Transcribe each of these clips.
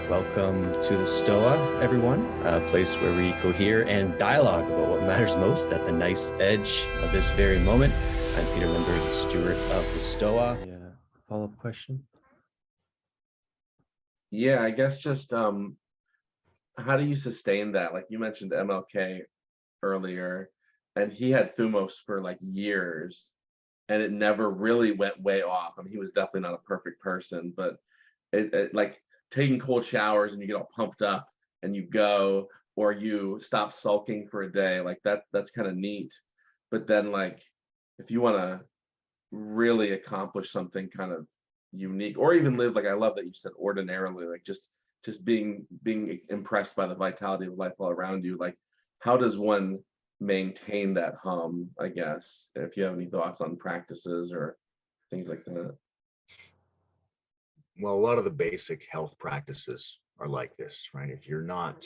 Welcome to the Stoa, everyone, a place where we cohere and dialogue about what matters most at the nice edge of this very moment. I'm Peter Limber, the steward of the Stoa. Yeah, follow-up question? Yeah, I guess just how do you sustain that? Like you mentioned MLK earlier, and he had Thumos for like years, and it never really went way off. I mean, he was definitely not a perfect person, but it like taking cold showers and you get all pumped up and you go, or you stop sulking for a day, like that's kind of neat. But then like if you want to really accomplish something kind of unique, or even live, like I love that you said ordinarily, like just being impressed by the vitality of life all around you, like how does one maintain that hum, I guess, if you have any thoughts on practices or things like that. Well, a lot of the basic health practices are like this, right? If you're not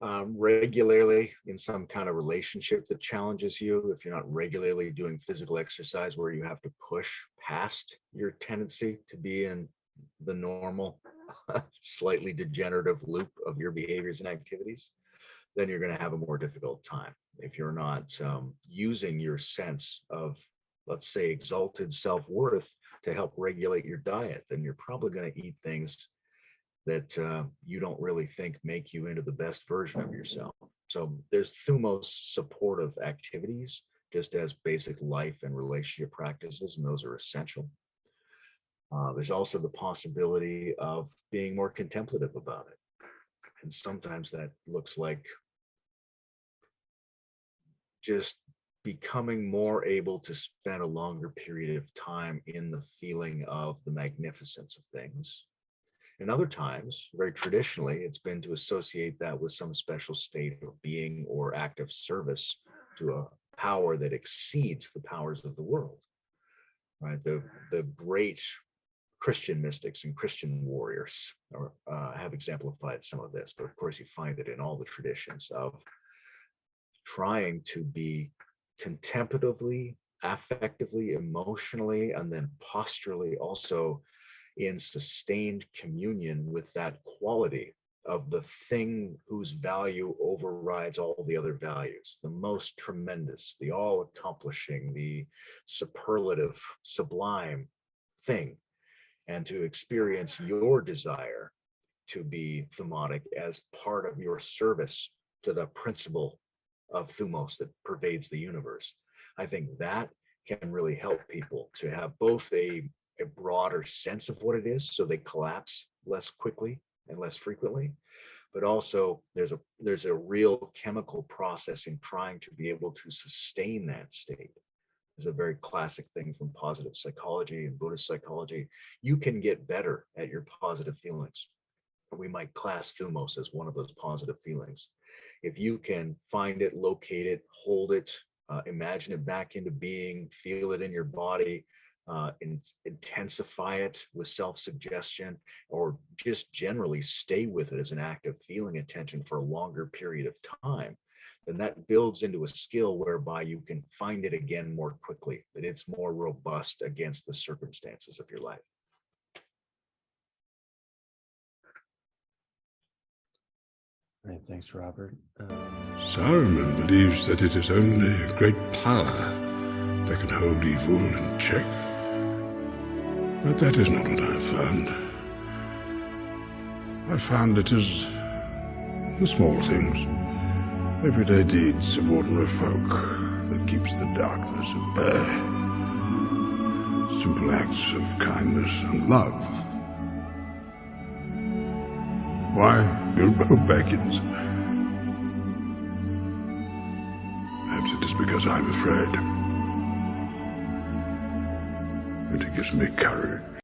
regularly in some kind of relationship that challenges you, if you're not regularly doing physical exercise where you have to push past your tendency to be in the normal, slightly degenerative loop of your behaviors and activities, then you're going to have a more difficult time. If you're not using your sense of, let's say, exalted self-worth to help regulate your diet, then you're probably going to eat things that you don't really think make you into the best version of yourself. So there's Thumos supportive activities, just as basic life and relationship practices, and those are essential. There's also the possibility of being more contemplative about it. And sometimes that looks like just becoming more able to spend a longer period of time in the feeling of the magnificence of things. And other times, very traditionally, it's been to associate that with some special state of being or act of service to a power that exceeds the powers of the world, right? The great Christian mystics and Christian warriors have exemplified some of this, but of course you find it in all the traditions of trying to be contemplatively, affectively, emotionally, and then posturally also in sustained communion with that quality of the thing whose value overrides all the other values, the most tremendous, the all-accomplishing, the superlative, sublime thing, and to experience your desire to be thumotic as part of your service to the principle of Thumos that pervades the universe. I think that can really help people to have both a broader sense of what it is, so they collapse less quickly and less frequently, but also there's a real chemical process in trying to be able to sustain that state. There's a very classic thing from positive psychology and Buddhist psychology. You can get better at your positive feelings. We might class Thumos as one of those positive feelings. If you can find it, locate it, hold it, imagine it back into being, feel it in your body, intensify it with self-suggestion, or just generally stay with it as an act of feeling attention for a longer period of time, then that builds into a skill whereby you can find it again more quickly, that it's more robust against the circumstances of your life. All right, thanks, Robert. Saruman believes that it is only a great power that can hold evil in check. But that is not what I have found. I found it is the small things, everyday deeds of ordinary folk that keeps the darkness at bay. Simple acts of kindness and love. Why Bilbo Baggins? Perhaps it is because I'm afraid. But it gives me courage.